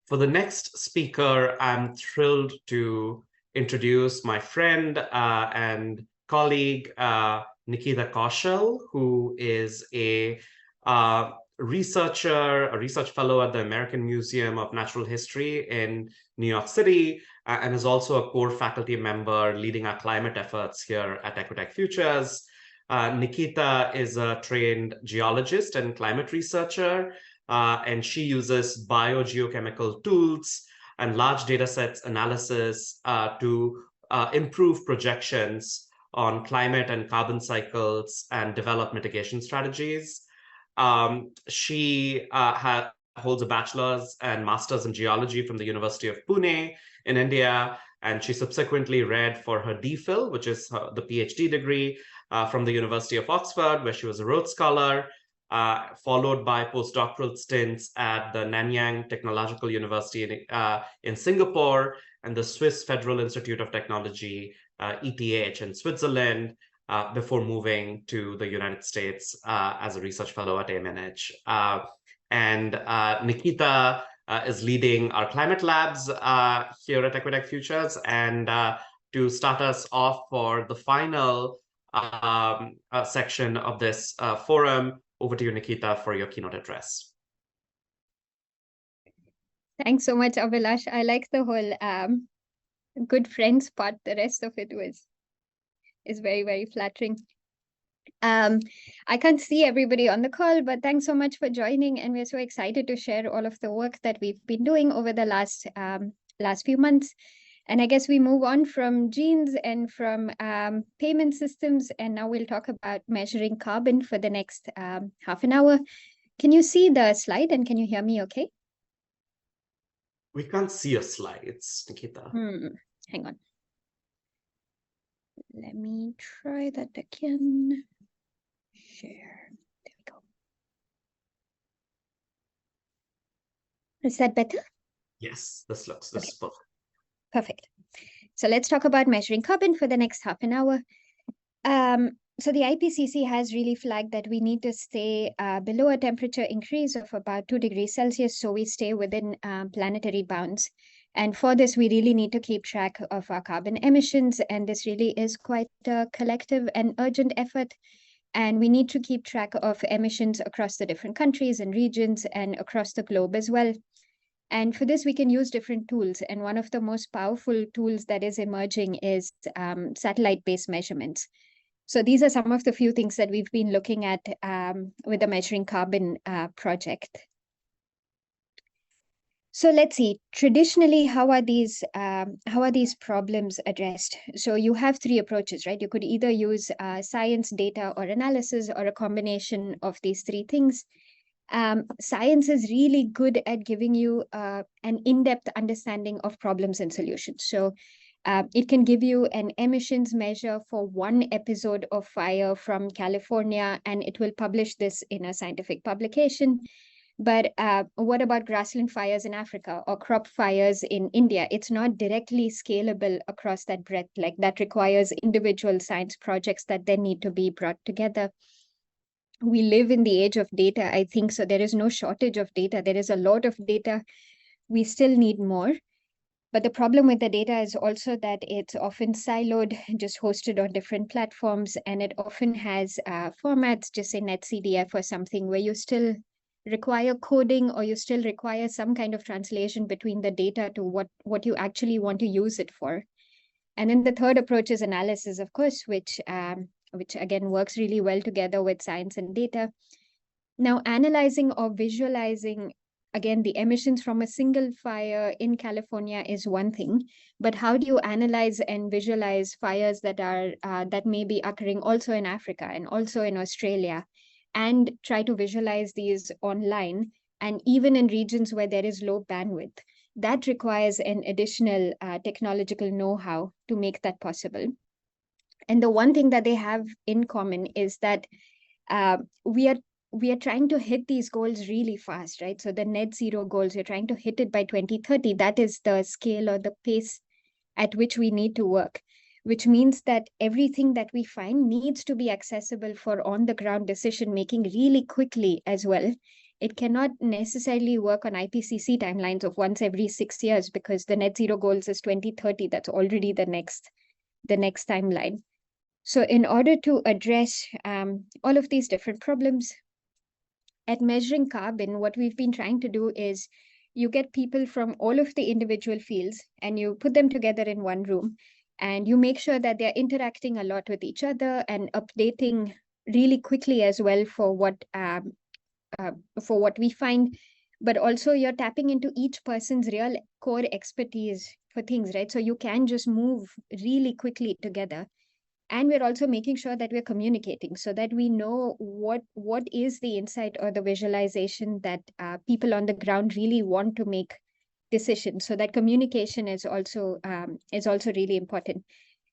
For the next speaker, I'm thrilled to introduce my friend and colleague, Nikita Kaushal, who is a researcher, a research fellow at the American Museum of Natural History in New York City, and is also a core faculty member leading our climate efforts here at Equitech Futures. Nikita is a trained geologist and climate researcher, and she uses biogeochemical tools and large data sets analysis to improve projections on climate and carbon cycles and develop mitigation strategies. She holds a bachelor's and master's in geology from the University of Pune in India, and she subsequently read for her DPhil, which is the PhD degree from the University of Oxford, where she was a Rhodes Scholar, followed by postdoctoral stints at the Nanyang Technological University in Singapore and the Swiss Federal Institute of Technology, ETH, in Switzerland, before moving to the United States as a research fellow at AMNH. Nikita is leading our climate labs here at Equitech Futures. And to start us off for the final section of this forum, over to you, Nikita, for your keynote address. Thanks so much, Abhilash. I like the whole good friends part. The rest of it is very, very flattering. I can't see everybody on the call, but thanks so much for joining. And we're so excited to share all of the work that we've been doing over the last few months. And I guess we move on from genes and from payment systems. And now we'll talk about measuring carbon for the next half an hour. Can you see the slide and can you hear me okay? We can't see your slides, Nikita. Hang on. Let me try that again. Share. There we go. Is that better? Yes, this is perfect. Perfect. So let's talk about measuring carbon for the next half an hour. So the IPCC has really flagged that we need to stay below a temperature increase of about 2 degrees Celsius, so we stay within planetary bounds. And for this, we really need to keep track of our carbon emissions. And this really is quite a collective and urgent effort. And we need to keep track of emissions across the different countries and regions and across the globe as well. And for this, we can use different tools. And one of the most powerful tools that is emerging is satellite-based measurements. So these are some of the few things that we've been looking at with the Measuring Carbon project. So let's see, traditionally, how are these problems addressed? So you have three approaches, right? You could either use science, data, or analysis, or a combination of these three things. Science is really good at giving you an in-depth understanding of problems and solutions. So it can give you an emissions measure for one episode of fire from California, and it will publish this in a scientific publication. But what about grassland fires in Africa or crop fires in India? It's not directly scalable across that breadth. Like that requires individual science projects that then need to be brought together. We live in the age of data, I think, so there is no shortage of data. There is a lot of data. We still need more. But the problem with the data is also that it's often siloed, just hosted on different platforms, and it often has formats, just say NetCDF or something, where you still require coding or you still require some kind of translation between the data to what you actually want to use it for. And then the third approach is analysis, of course, which again works really well together with science and data. Now, analyzing or visualizing, again, the emissions from a single fire in California is one thing, but how do you analyze and visualize fires that are that may be occurring also in Africa and also in Australia, and try to visualize these online and even in regions where there is low bandwidth? That requires an additional technological know-how to make that possible. And the one thing that they have in common is that we are trying to hit these goals really fast, right? So the net zero goals, you're trying to hit it by 2030. That is the scale or the pace at which we need to work, which means that everything that we find needs to be accessible for on-the-ground decision-making really quickly as well. it cannot necessarily work on IPCC timelines of once every 6 years, because the net zero goals is 2030. That's already the next timeline. So in order to address all of these different problems, at Measuring Carbon, what we've been trying to do is you get people from all of the individual fields and you put them together in one room, and you make sure that they're interacting a lot with each other and updating really quickly as well for what we find. But also you're tapping into each person's real core expertise for things, right? So you can just move really quickly together. And we're also making sure that we're communicating so that we know what is the insight or the visualization that people on the ground really want to make decisions. So that communication is also really important.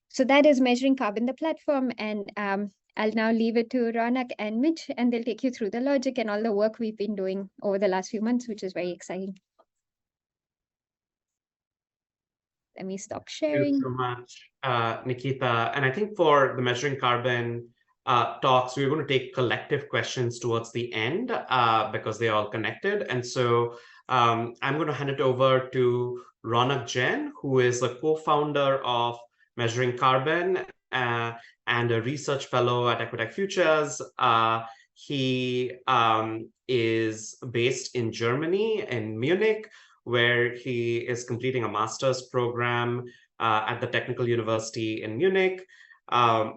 So that is Measuring Carbon, the platform. And I'll now leave it to Ronak and Mitch, and they'll take you through the logic and all the work we've been doing over the last few months, which is very exciting. Let me stop Thank you sharing. so much, Nikita. And I think for the Measuring Carbon talks, we're going to take collective questions towards the end because they're all connected. And so I'm going to hand it over to Ronak Jain, who is a co-founder of Measuring Carbon and a research fellow at Equitech Futures. He is based in Germany, in Munich, where he is completing a master's program at the Technical University in Munich.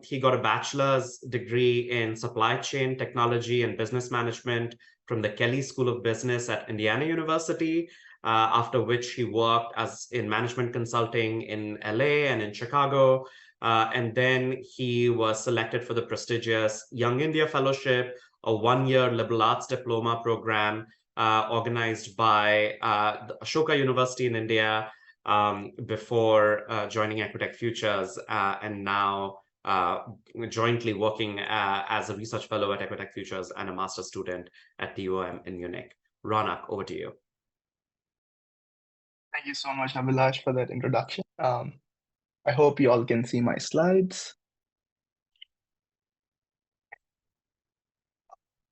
He got a bachelor's degree in supply chain technology and business management from the Kelley School of Business at Indiana University, after which he worked in management consulting in LA and in Chicago. And then he was selected for the prestigious Young India Fellowship, a one-year liberal arts diploma program organized by the Ashoka University in India before joining Equitech Futures, and now jointly working as a research fellow at Equitech Futures and a master's student at TUM in Munich. Ronak, over to you. Thank you so much, Abhilash, for that introduction. I hope you all can see my slides.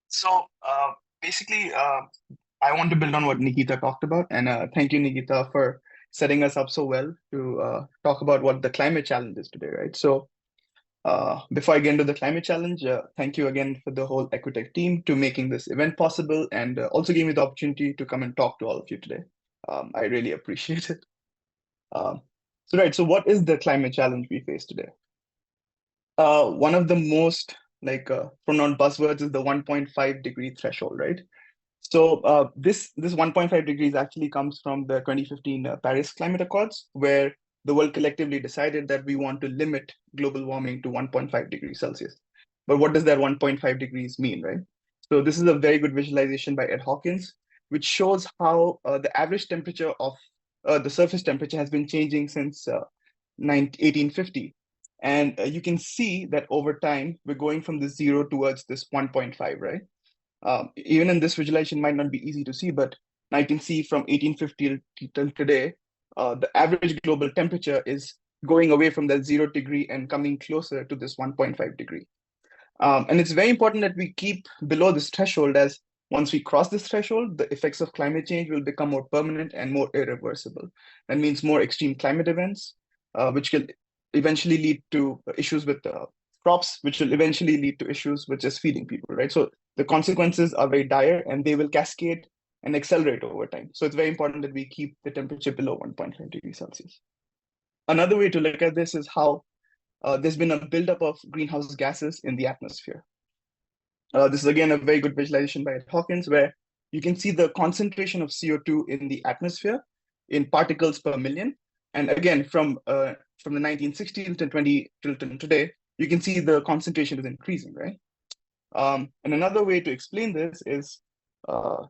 So basically, I want to build on what Nikita talked about, and thank you, Nikita, for setting us up so well to talk about what the climate challenge is today, right? So before I get into the climate challenge, thank you again for the whole Equitech team to making this event possible, and also giving me the opportunity to come and talk to all of you today. I really appreciate it. So what is the climate challenge we face today? One of the most pronoun buzzwords is the 1.5 degree threshold, right? So this 1.5 degrees actually comes from the 2015 Paris Climate Accords, where the world collectively decided that we want to limit global warming to 1.5 degrees Celsius. But what does that 1.5 degrees mean, right? So this is a very good visualization by Ed Hawkins, which shows how the average temperature of the surface temperature has been changing since 1850. And you can see that over time, we're going from the 0 towards this 1.5, right? Even in this visualization might not be easy to see, but I can see from 1850 till today, the average global temperature is going away from that 0 degree and coming closer to this 1.5 degree. And it's very important that we keep below this threshold, as once we cross this threshold, the effects of climate change will become more permanent and more irreversible. That means more extreme climate events, which will eventually lead to issues with crops, which will eventually lead to issues with just feeding people, right? So the consequences are very dire, and they will cascade and accelerate over time. So it's very important that we keep the temperature below 1.5 degrees Celsius. Another way to look at this is how there's been a buildup of greenhouse gases in the atmosphere. This is again a very good visualization by Ed Hawkins, where you can see the concentration of CO2 in the atmosphere in particles per million. And again, from the 1960s till today, you can see the concentration is increasing, right? And another way to explain this is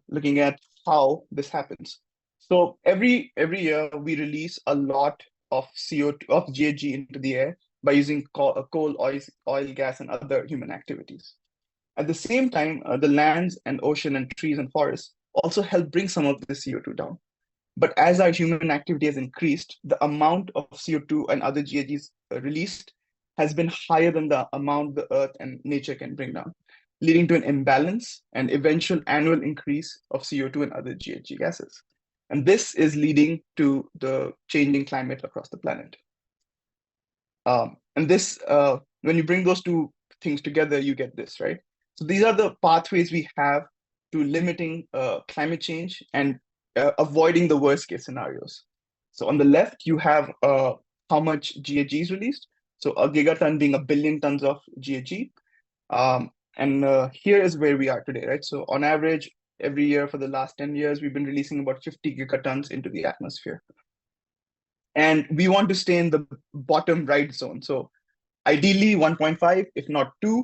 looking at how this happens. So every year we release a lot of CO2, of GHG into the air by using coal, oil, gas, and other human activities. At the same time, the lands and ocean and trees and forests also help bring some of the CO2 down. But as our human activity has increased, the amount of CO2 and other GHGs released has been higher than the amount the earth and nature can bring down. leading to an imbalance and eventual annual increase of CO2 and other GHG gases. And this is leading to the changing climate across the planet. And this, when you bring those two things together, you get this, right? So these are the pathways we have to limiting climate change and avoiding the worst case scenarios. So on the left, you have how much GHG is released. So a gigaton being 1 billion tons of GHG. And here is where we are today, right? So on average, every year for the last 10 years, we've been releasing about 50 gigatons into the atmosphere. And we want to stay in the bottom right zone. So ideally 1.5, if not 2.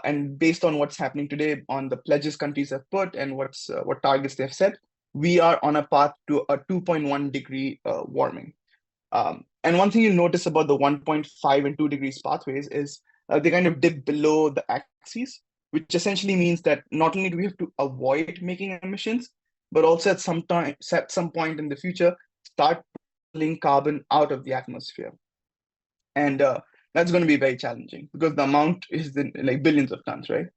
And based on what's happening today on the pledges countries have put and what targets they've set, we are on a path to a 2.1 degree warming. And one thing you'll notice about the 1.5 and 2 degrees pathways is they kind of dip below the axes, which essentially means that not only do we have to avoid making emissions, but also at some point in the future, start pulling carbon out of the atmosphere. And that's going to be very challenging because the amount is in like billions of tons, right?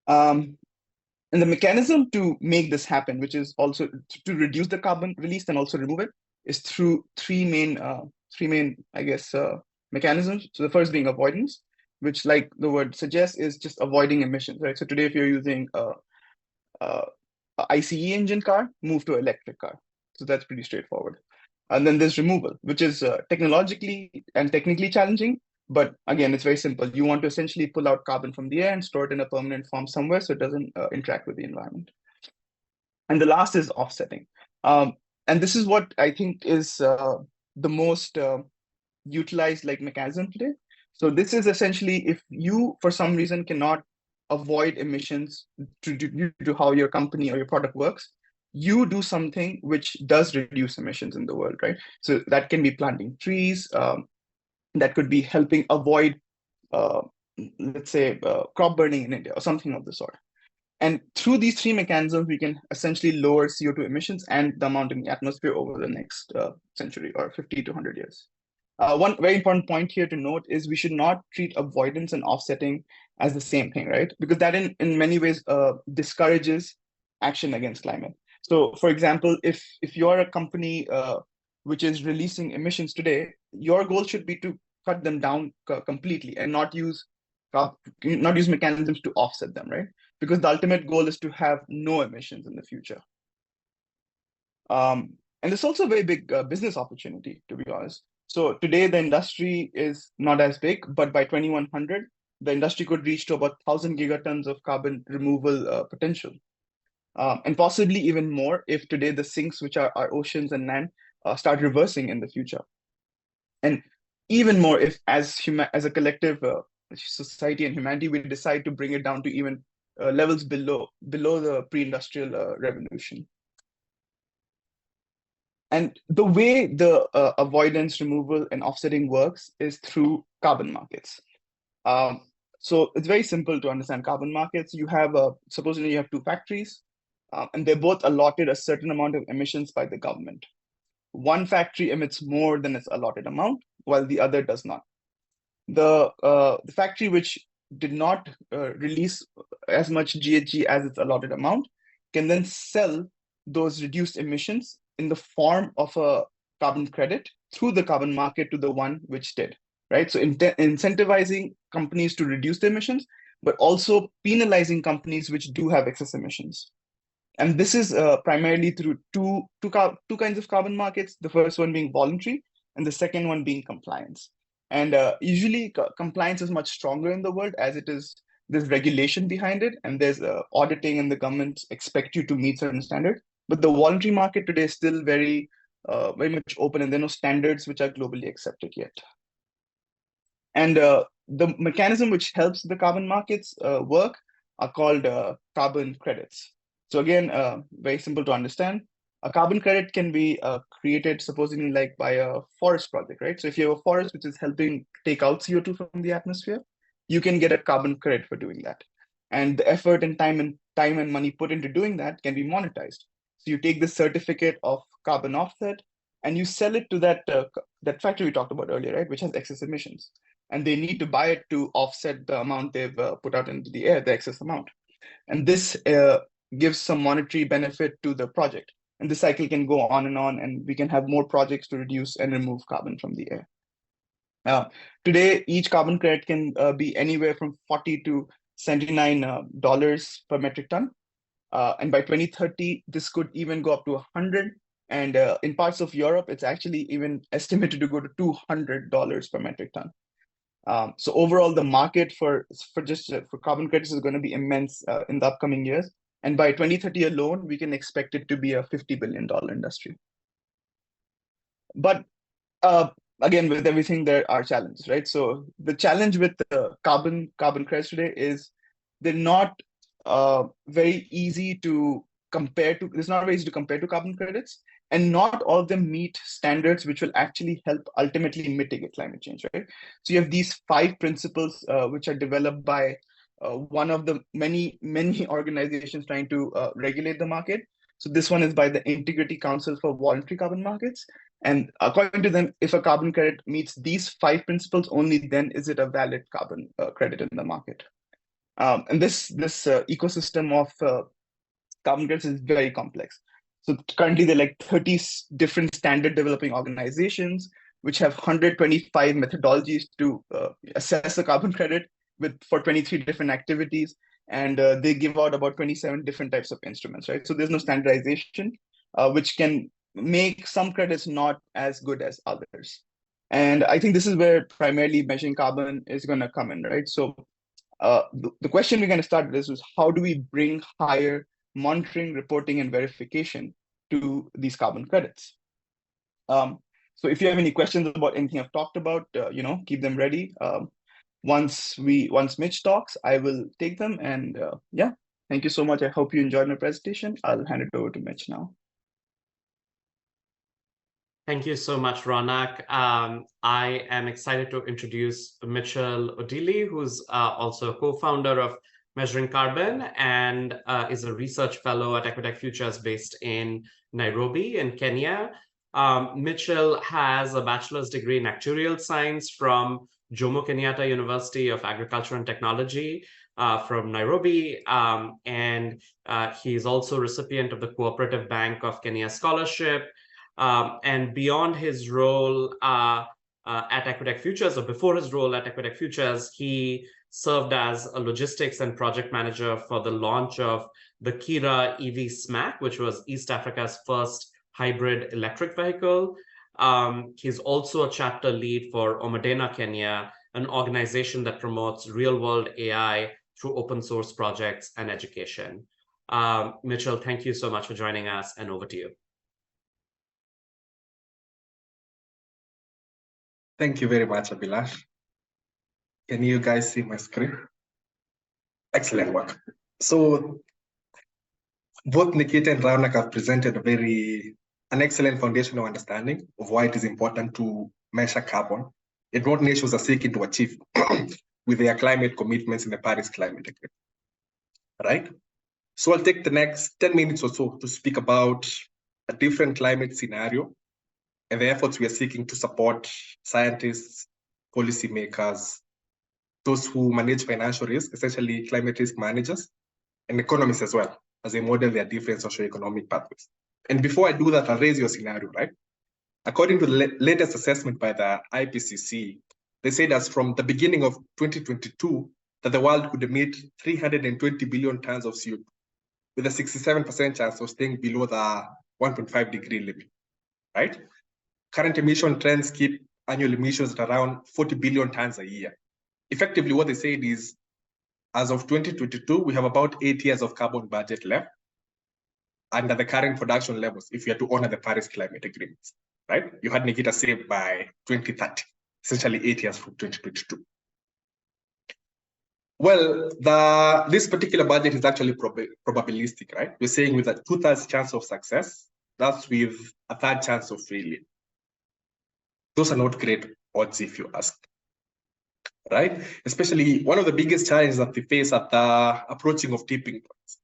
And the mechanism to make this happen, which is also to reduce the carbon released and also remove it, is through three main, I guess, mechanisms. So the first being avoidance, which, like the word suggests, is just avoiding emissions, right? So today, if you're using a ICE engine car, move to electric car. So that's pretty straightforward. And then there's removal, which is technologically and technically challenging. But again, it's very simple. You want to essentially pull out carbon from the air and store it in a permanent form somewhere so it doesn't interact with the environment. And the last is offsetting. And this is what I think is the most utilized mechanism today. So this is essentially if you, for some reason, cannot avoid emissions due to how your company or your product works, you do something which does reduce emissions in the world, right? So that can be planting trees, that could be helping avoid, let's say, crop burning in India or something of the sort. And through these three mechanisms, we can essentially lower CO2 emissions and the amount in the atmosphere over the next century or 50 to 100 years. One very important point here to note is we should not treat avoidance and offsetting as the same thing, right? Because that in many ways discourages action against climate. So for example, if you're a company which is releasing emissions today, your goal should be to cut them down completely and not use mechanisms to offset them, right? Because the ultimate goal is to have no emissions in the future. And it's also a very big business opportunity, to be honest. So today the industry is not as big, but by 2100, the industry could reach to about 1,000 gigatons of carbon removal potential. And possibly even more if today the sinks, which are our oceans and land, start reversing in the future. And even more if as a collective society and humanity, we decide to bring it down to even levels below the pre-industrial revolution. And the way the avoidance, removal, and offsetting works is through carbon markets. So it's very simple to understand carbon markets. You have, supposedly you have two factories, and they're both allotted a certain amount of emissions by the government. One factory emits more than its allotted amount, while the other does not. The factory which did not release as much GHG as its allotted amount can then sell those reduced emissions in the form of a carbon credit through the carbon market to the one which did, right? So incentivizing companies to reduce their emissions, but also penalizing companies which do have excess emissions. And this is primarily through two kinds of carbon markets, the first one being voluntary and the second one being compliance. And usually compliance is much stronger in the world as it is, there's regulation behind it and there's auditing and the governments expect you to meet certain standards. But the voluntary market today is still very much open and there are no standards which are globally accepted yet. And the mechanism which helps the carbon markets work are called carbon credits. So again, very simple to understand. A carbon credit can be created supposedly by a forest project, right? So if you have a forest which is helping take out CO2 from the atmosphere, you can get a carbon credit for doing that. And the effort and time and money put into doing that can be monetized. So you take the certificate of carbon offset and you sell it to that factory we talked about earlier, right? Which has excess emissions. and they need to buy it to offset the amount they've put out into the air, the excess amount. And this gives some monetary benefit to the project. And the cycle can go on, and we can have more projects to reduce and remove carbon from the air. Today, each carbon credit can be anywhere from $40 to $79 per metric ton. And by 2030, this could even go up to 100. And in parts of Europe, it's actually even estimated to go to $200 per metric ton. So overall, the market for carbon credits is going to be immense in the upcoming years. And by 2030 alone, we can expect it to be a $50 billion industry. But again, with everything, there are challenges, right? So the challenge with the carbon credits today is they're not very easy to compare to. It's not very easy to compare to carbon credits, and not all of them meet standards which will actually help ultimately mitigate climate change, right? So you have these 5 principles which are developed by one of the many organizations trying to regulate the market. So this one is by the Integrity Council for Voluntary Carbon Markets. And according to them, if a carbon credit meets these 5 principles, only then is it a valid carbon credit in the market. And this ecosystem of carbon credits is very complex. So currently there are like 30 different standard developing organizations, which have 125 methodologies to assess the carbon credit for 23 different activities. And they give out about 27 different types of instruments, right? So there's no standardization, which can make some credits not as good as others. And I think this is where primarily measuring carbon is going to come in, right? So the question we're going to start with is how do we bring higher monitoring, reporting, and verification to these carbon credits? So if you have any questions about anything I've talked about, keep them ready. Once Mitch talks, I will take them. And yeah, thank you so much. I hope you enjoyed my presentation. I'll hand it over to Mitch now. Thank you so much, Ronak. I am excited to introduce Mitchell Odili, who's also a co-founder of Measuring Carbon and is a research fellow at Equitech Futures based in Nairobi in Kenya. Mitchell has a bachelor's degree in Actuarial Science from Jomo Kenyatta University of Agriculture and Technology from Nairobi. And he's also a recipient of the Co-operative Bank of Kenya Scholarship. And beyond his role at Equitech Futures, or before his role at Equitech Futures, he served as a logistics and project manager for the launch of the Kira EV SMAC, which was East Africa's first hybrid electric vehicle. He's also a chapter lead for Omadena Kenya, an organization that promotes real-world AI through open source projects and education. Mitchell, thank you so much for joining us, and over to you. Thank you very much, Abhilash. Can you guys see my screen? Excellent work. So both Nikita and Ronak have presented an excellent foundational understanding of why it is important to measure carbon and what nations are seeking to achieve with their climate commitments in the Paris Climate Agreement. Right? So I'll take the next 10 minutes or so to speak about a different climate scenario and the efforts we are seeking to support scientists, policymakers, those who manage financial risk, essentially climate risk managers, and economists as well, as they model their different socioeconomic pathways. And before I do that, I'll raise your scenario, right? According to the latest assessment by the IPCC, they say that from the beginning of 2022, that the world could emit 320 billion tons of CO2, with a 67% chance of staying below the 1.5 degree limit, right? Current emission trends keep annual emissions at around 40 billion tons a year. Effectively, what they said is, as of 2022, we have about 8 years of carbon budget left under the current production levels if we are to honor the Paris Climate Agreements, right? You had Nikita say by 2030, essentially 8 years from 2022. Well, this particular budget is actually probabilistic, right? We're saying with a 2/3 chance of success, that's with a 1/3 chance of failure. Those are not great odds, if you ask, right? Especially one of the biggest challenges that we face at the approaching of tipping points,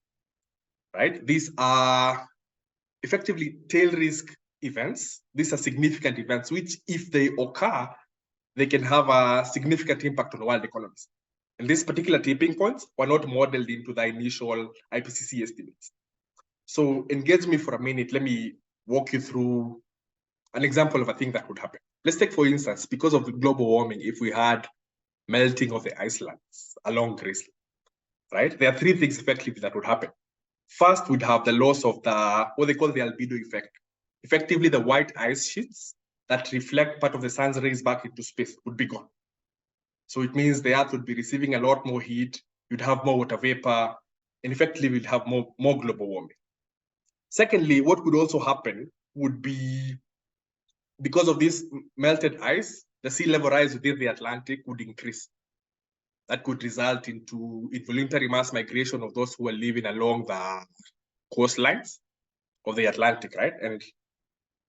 right? These are effectively tail risk events. These are significant events, which if they occur, they can have a significant impact on world economies. And these particular tipping points were not modeled into the initial IPCC estimates. So engage me for a minute. Let me walk you through an example of a thing that would happen. Let's take, for instance, because of the global warming, if we had melting of the ice lands along Greece, right? There are three things effectively that would happen. First, we'd have the loss of the, what they call the albedo effect. Effectively, the white ice sheets that reflect part of the sun's rays back into space would be gone. So it means the Earth would be receiving a lot more heat, you'd have more water vapor, and effectively we'd have more global warming. Secondly, what could also happen would be, because of this melted ice, the sea level rise within the Atlantic would increase. That could result into involuntary mass migration of those who are living along the coastlines of the Atlantic, right? And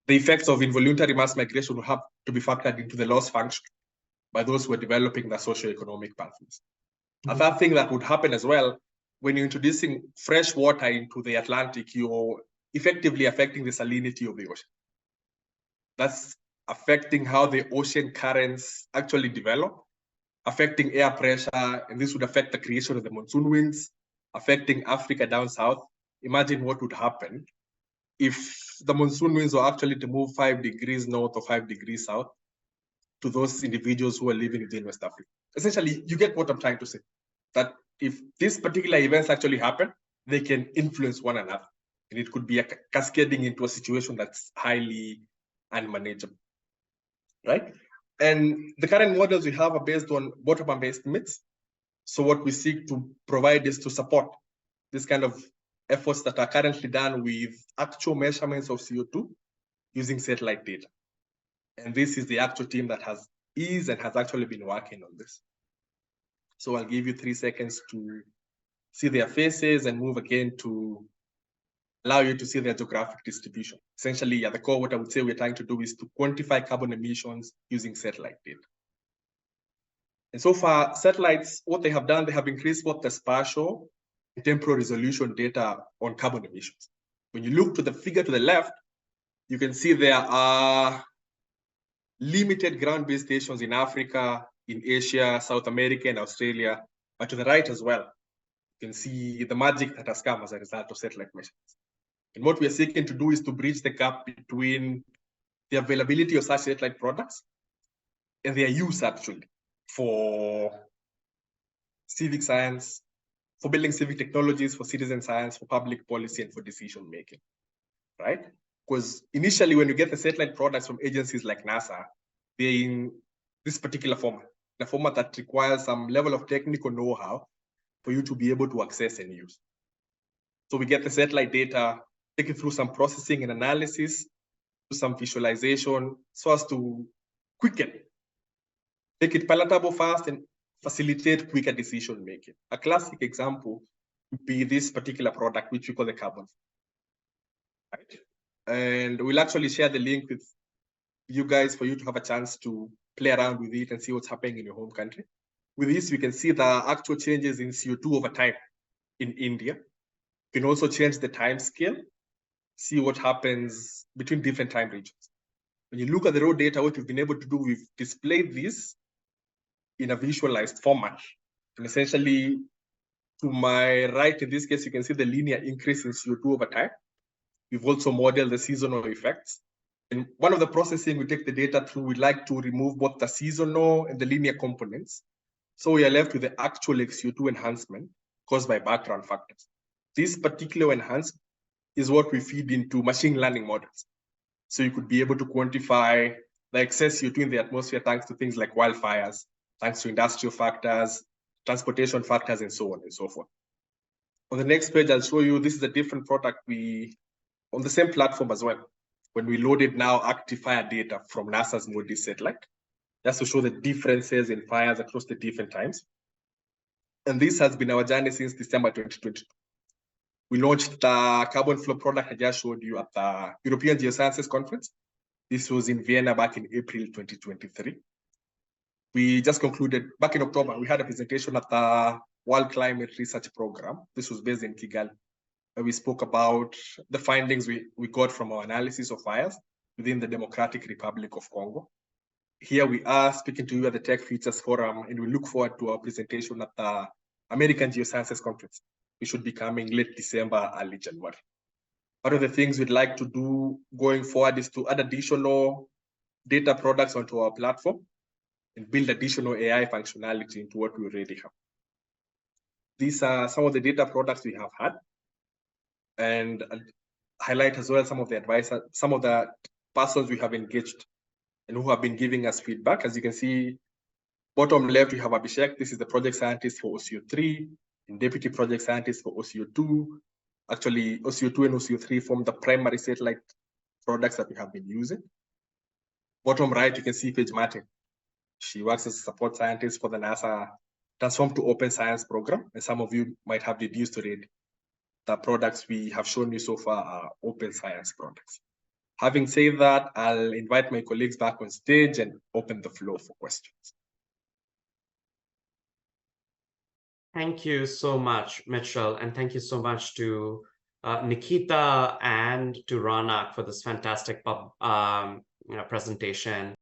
the effects of involuntary mass migration will have to be factored into the loss function by those who are developing the socio-economic pathways. A third thing that would happen as well, when you're introducing fresh water into the Atlantic, you're effectively affecting the salinity of the ocean. That's affecting how the ocean currents actually develop, affecting air pressure, and this would affect the creation of the monsoon winds, affecting Africa down south. Imagine what would happen if the monsoon winds were actually to move 5 degrees north or 5 degrees south to those individuals who are living within West Africa. Essentially, you get what I'm trying to say, that if these particular events actually happen, they can influence one another. And it could be a cascading into a situation that's highly unmanageable, right? And the current models we have are based on bottom-up estimates. So what we seek to provide is to support this kind of efforts that are currently done with actual measurements of CO2 using satellite data. And this is the actual team that has actually been working on this. So I'll give you 3 seconds to see their faces and move again to allow you to see their geographic distribution. Essentially, at the core, what I would say we're trying to do is to quantify carbon emissions using satellite data. And so far, satellites, what they have done, they have increased both the spatial and temporal resolution data on carbon emissions. When you look to the figure to the left, you can see there are limited ground-based stations in Africa, in Asia, South America, and Australia, but to the right as well, you can see the magic that has come as a result of satellite measurements. And what we are seeking to do is to bridge the gap between the availability of such satellite products and their use actually for civic science, for building civic technologies, for citizen science, for public policy, and for decision making, right? Because initially, when you get the satellite products from agencies like NASA, they're in this particular format, the format that requires some level of technical know-how for you to be able to access and use. So we get the satellite data, take it through some processing and analysis, do some visualization, so as to quicken, make it palatable fast, and facilitate quicker decision making. A classic example would be this particular product, which we call the carbon. Right? And we'll actually share the link with you guys for you to have a chance to play around with it and see what's happening in your home country. With this, we can see the actual changes in CO2 over time in India. You can also change the time scale, see what happens between different time regions. When you look at the raw data, what we've been able to do, we've displayed this in a visualized format. And essentially, to my right, in this case, you can see the linear increase in CO2 over time. We've also modeled the seasonal effects. And one of the processing we take the data through, we like to remove both the seasonal and the linear components. So we are left with the actual CO2 enhancement caused by background factors. This particular enhancement is what we feed into machine learning models. So you could be able to quantify the excess CO2 in the atmosphere thanks to things like wildfires, thanks to industrial factors, transportation factors, and so on and so forth. On the next page, I'll show you, this is a different product on the same platform as well. When we loaded now active fire data from NASA's MODIS satellite, just to show the differences in fires across the different times. And this has been our journey since December 2022. We launched the carbon flow product I just showed you at the European Geosciences Conference. This was in Vienna back in April 2023. We just concluded, back in October, we had a presentation at the World Climate Research Program. This was based in Kigali, where we spoke about the findings we got from our analysis of fires within the Democratic Republic of Congo. here we are speaking to you at the Tech Futures Forum, and we look forward to our presentation at the American Geosciences Conference, which should be coming late December, early January. One of the things we'd like to do going forward is to add additional data products onto our platform and build additional AI functionality into what we already have. These are some of the data products we have had, and highlight as well some of the advisors, some of the persons we have engaged and who have been giving us feedback. As you can see, bottom left, we have Abhishek. This is the project scientist for OCO3 and deputy project scientist for OCO2. Actually, OCO2 and OCO3 form the primary satellite products that we have been using. Bottom right, you can see Paige Martin. She works as a support scientist for the NASA Transform to Open Science program. And some of you might have deduced already. The products we have shown you so far are open science products. Having said that, I'll invite my colleagues back on stage and open the floor for questions. Thank you so much, Mitchell, and thank you so much to Nikita and to Ronak for this fantastic presentation.